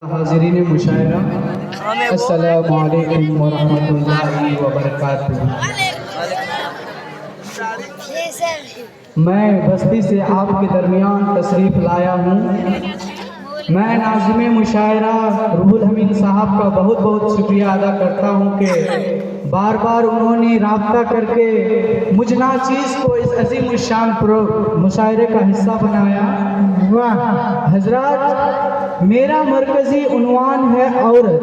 हाज़रीन मुशायरा अस्सलामु अलैकुम व रहमतुल्लाहि व बरकातुहू। मैं बस्ती से आपके दरमियान तशरीफ़ लाया हूँ। मैं नाज़िम मुशायरा रूहुल हमीद साहब का बहुत बहुत शुक्रिया अदा करता हूँ कि बार बार उन्होंने राब्ता करके मुझ नाचीज़ को इस अजीम शान मुशायरे का हिस्सा बनाया। वाह हजरात, मेरा मरकज़ी उन्वान है औरत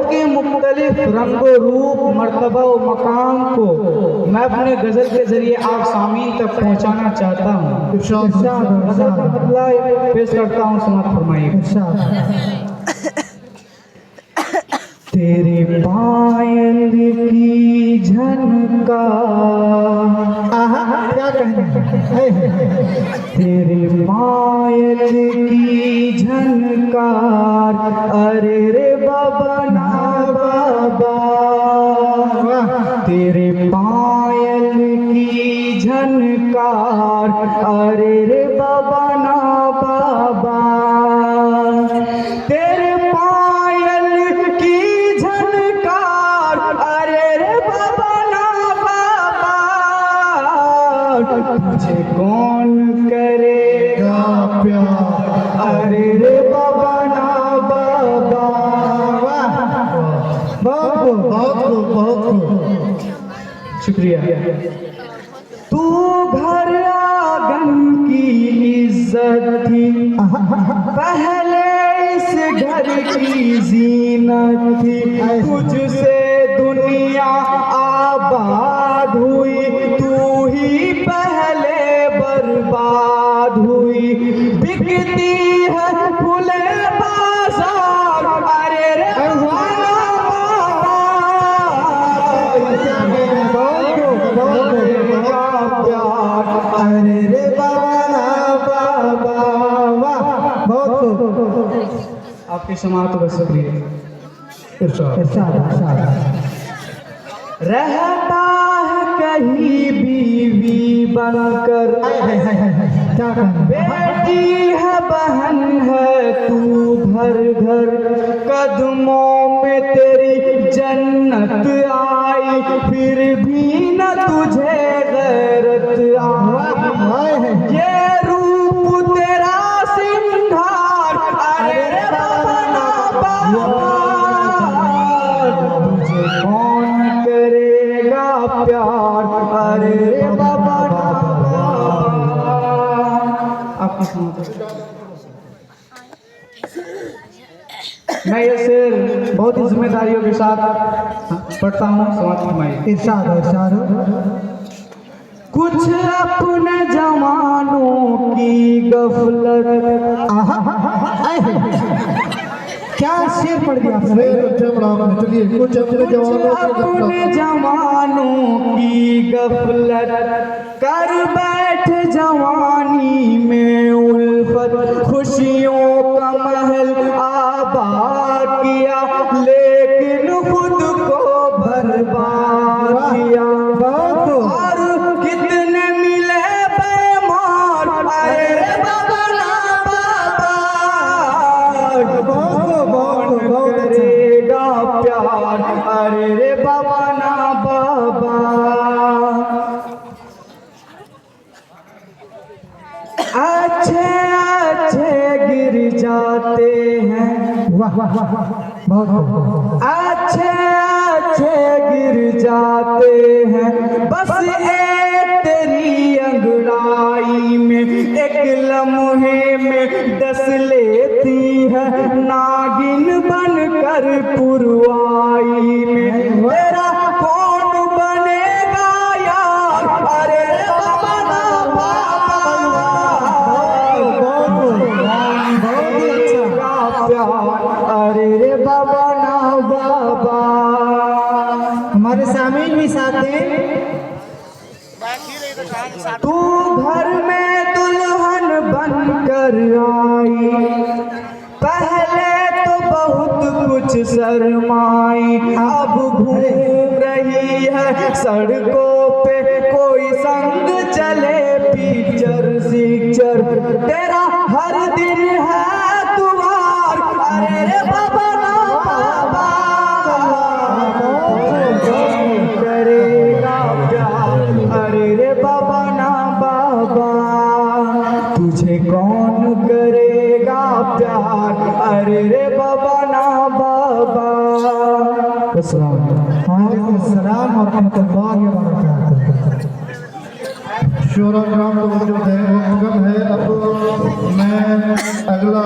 के मुख्तलिफ रंगो रूप मर्तबा व मकाम को मैं अपने गज़ल के ज़रिए आप सामीन तक पहुँचाना चाहता हूँ। पेश करता हूँ, समाअत फरमाइए। तेरे पायल की झनका, क्या कहना, तेरे पायल की झनकार, अरे रे बाबा ना बाबा, तेरे पायल की झनकार, अरे रे बाबा ना बाबा, तेरे पायल की झनकार, अरे रे बाबा ना बाबा, मुझे कौन करेगा प्यार, अरे रे बाबा ना बाबा। बहुत शुक्रिया। तू घर आंगन की इज्जत थी, पहले इस घर की जीनत थी, तुझसे दुनिया आबाद हुई, तू ही पहले बर्बाद हुई, बिकती है फूले बाजार, अरे रे प्यार, अरे रे बाबा। आपकी समाअत का शुक्रिया। रहता है कहीं बीवी बनकर, बेटी है बहन है तू घर घर, कदमों में तेरी जन्नत आई, फिर भी न तुझे गैरत आई, ये रूप तेरा सिंगार, अरे रे बाबा ना बाबा, तुझे कौन करेगा प्यार, अरे रे बाबा ना बाबा। आपकी समाअत। मैं ये शेर बहुत ही जिम्मेदारियों के साथ पढ़ता हूँ, समाअत फरमाइए। इरशाद। कुछ अपने जवानों की गफलत, क्या शेर पढ़ दिया आपने? चलिए, कुछ अपने जवानों की गफलत कर बैठ जवानी में उल्फत, खुशियों का महल आबाद किया, लेकिन खुद को बर्बाद किया, और कितने मिले बेमार, अरे रे बाबा ना बाबा, करेगा प्यार, अरे रे बाबा ना बाबा। अच्छे अच्छे गिर जाते हैं, बहुत अच्छे अच्छे गिर जाते हैं, बस एक तेरी अंगड़ाई में, एक लम्हे में डस लेती है, नागिन बनकर पुरवाई में, तेरा कौन बनेगा यार, अरे रे बाबा ना बाबा, प्यार, अरे रे बाबा ना बाबा। हमारे सामीन भी साथ हैं। तू घर में दुल्हन बनकर आई, पहले तो बहुत कुछ शर्माई, अब घूम रही है सड़कों पे, कोई संग चले पिक्चर सिक्चर, तेरा हर दिन है तुम्हार, जान, अरे रे बाबा ना बाबा। वालेकुम अस्सलाम और रहमतुल्लाहि व बरकातुहू। शोरा ग्राम तो जो है वो कम है। अब मैं अगला